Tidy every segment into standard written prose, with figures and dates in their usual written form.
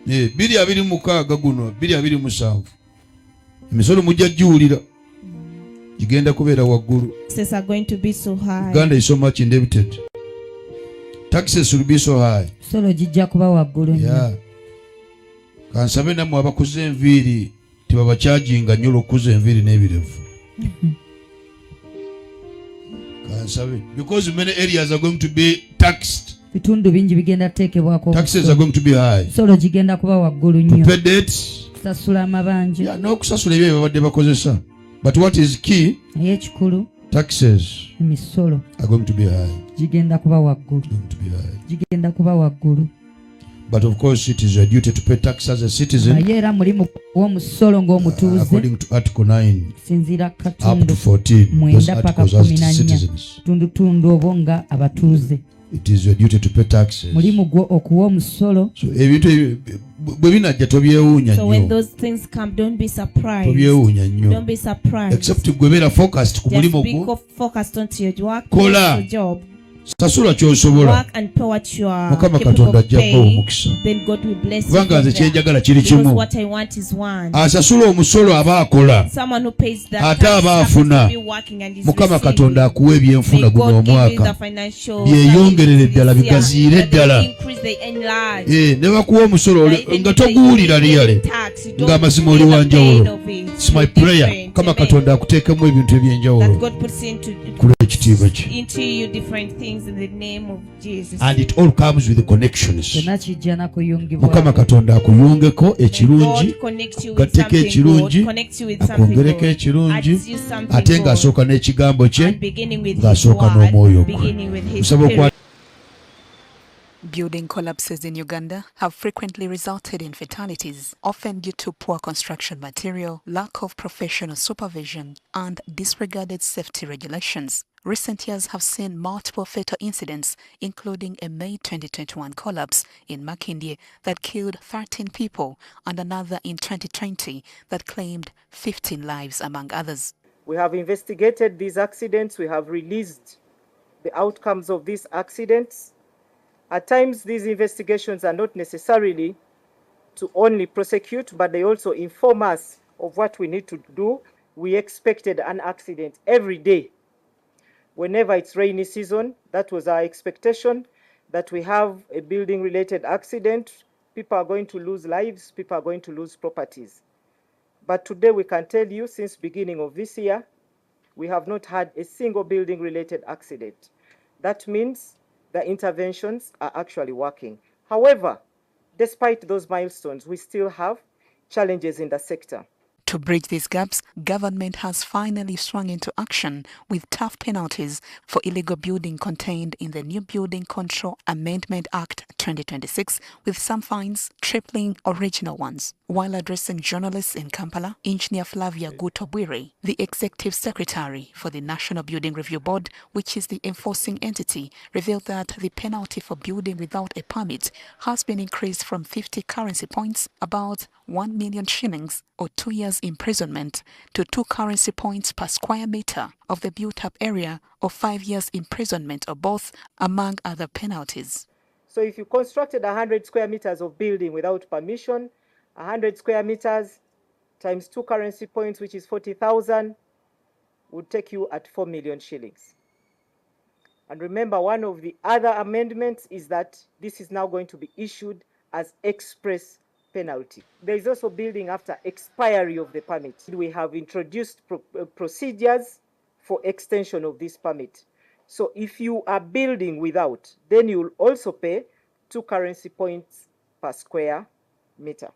226 guno 227 emisolo mujja giwulira gigenda kubeera waggulu. Taxes are going to be so high. Uganda is so much indebted. Taxes will be so high. Solo jijja kuba waggulu nnyo. Kansabe nammwe abakuza enviiri tebabacharginga nnyo olw'okukuza enviiri n'ebirevu. Kansabe because many areas are going to be taxed. Bitundu bingi bigenda teekebwako. Taxes are going to be high. Solo gigenda kuba waggulu nnyo. To pay debts. Kusasula amabanja. N'okusasula ebyo babadde bakozesa. But what is key? Ekikulu. Taxes. Emisolo. Are going to be high. Gigenda kuba waggulu. Going to be high. Gigenda kuba waggulu. But of course it is your duty to pay tax as a citizen. Ayera mulimu w'omusolo ng'omutuuze. According to Article 9. Sinzira Up katundu. to 14. Mwenda paka 14. Tundutundu obo nga abatuuze. It is your duty to pay taxes. Mulimu gwo okuwa omusolo. So ebintu bwe binajja tobyewuunya nnyo. So when those things come, don't be surprised. Tobyewuunya nnyo. Don't be surprised. Except gwe beera focused ku mulimu gwo. Just be focused on your work. Kola. Your job. Sasula ky'osobola. Work and pay what you are Mukama capable Katonda of ajja kuwa paying. omukisa. Then God will bless you. Kubanga nze kyenjagala kiri Because kimu. what I want is one. Asasula omusolo aba akola. Someone who pays that ate tax aba happens afuna. to be working and is Mukama receiving. Katonda akuwa ebyenfuna May guno God give you the omwaka. financial Byeyongerere ddala this year, bigaziire that they ddala. increase, they enlarge. Ne bakuwa omusolo nga toguwulira liyale. Ng'amazima oli wa njawulo. It's my prayer. Kama Katonda akuteekemu ebintu eby'enjawulo. Kula ekitiibwa kye. Into you different things in the name of Jesus. And it all comes with the connections. Kyonna kijja na kuyungibwa. Mukama Katonda akuyungeko ekirungi, gatteko ekirungi, akwongereko ekirungi, ate ng'asooka n'ekigambo kye, ng'asooka n'omwoyo gwe. Building collapses in Uganda have frequently resulted in fatalities, often due to poor construction material, lack of professional supervision, and disregarded safety regulations. Recent years have seen multiple fatal incidents, including a May 2021 collapse in Makindye that killed 13 people and another in 2020 that claimed 15 lives, among others. We have investigated these accidents. We have released the outcomes of these accidents. At times, these investigations are not necessarily to only prosecute, but they also inform us of what we need to do. We expected an accident every day. Whenever it's rainy season, that was our expectation, that we have a building-related accident. People are going to lose lives, people are going to lose properties. But today we can tell you, since beginning of this year, we have not had a single building-related accident. That means the interventions are actually working. However, despite those milestones, we still have challenges in the sector. To bridge these gaps, government has finally swung into action with tough penalties for illegal building contained in the New Building Control Amendment Act 2026, with some fines tripling original ones. While addressing journalists in Kampala, Engineer Flavia Gutobwire, the Executive Secretary for the National Building Review Board, which is the enforcing entity, revealed that the penalty for building without a permit has been increased from 50 currency points, about 1 million shillings, or 2 years imprisonment, to 2 currency points per square meter of the built-up area, or 5 years imprisonment, or both, among other penalties. So if you constructed 100 square meters of building without permission, 100 square meters times 2 currency points, which is 40,000, would take you at 4 million shillings. And remember, one of the other amendments is that this is now going to be issued as express penalty. There is also building after expiry of the permit. We have introduced procedures for extension of this permit. So if you are building without, then you will also pay 2 currency points per square meter.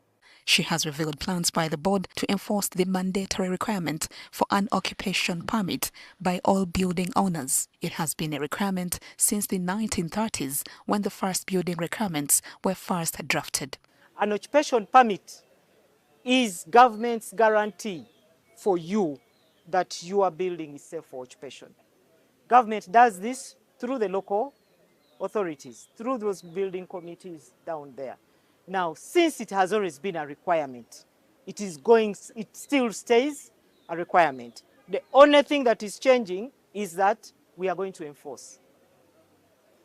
She has revealed plans by the board to enforce the mandatory requirement for an occupation permit by all building owners. It has been a requirement since the 1930s, when the first building requirements were first drafted. An occupation permit is government's guarantee for you that your building is safe for occupation. Government does this through the local authorities, through those building committees down there. Now, since it has always been a requirement, it still stays a requirement. The only thing that is changing is that we are going to enforce.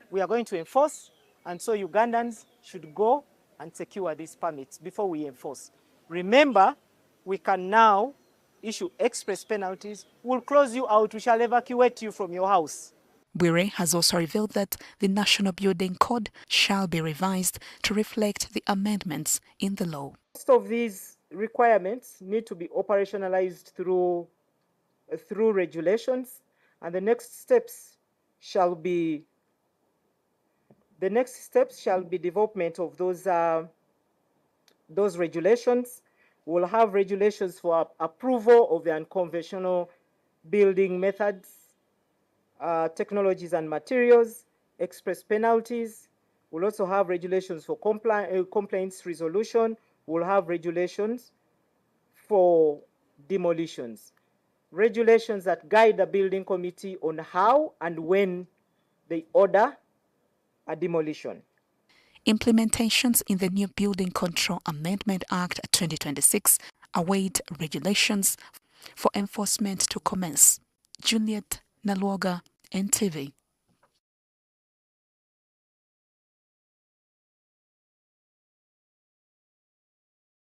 We are going to enforce, and so Ugandans should go and secure these permits before we enforce. Remember, we can now issue express penalties. We'll close you out. We shall evacuate you from your house. Bwire has also revealed that the National Building Code shall be revised to reflect the amendments in the law. Most of these requirements need to be operationalized through regulations, and the next steps shall be development of those regulations. We'll have regulations for approval of the unconventional building methods, technologies and materials, express penalties. We'll also have regulations for complaints resolution. We'll have regulations for demolitions. Regulations that guide the building committee on how and when they order a demolition. Implementations in the new Building Control Amendment Act 2026 await regulations for enforcement to commence. Juliet Nalwoga, NTV.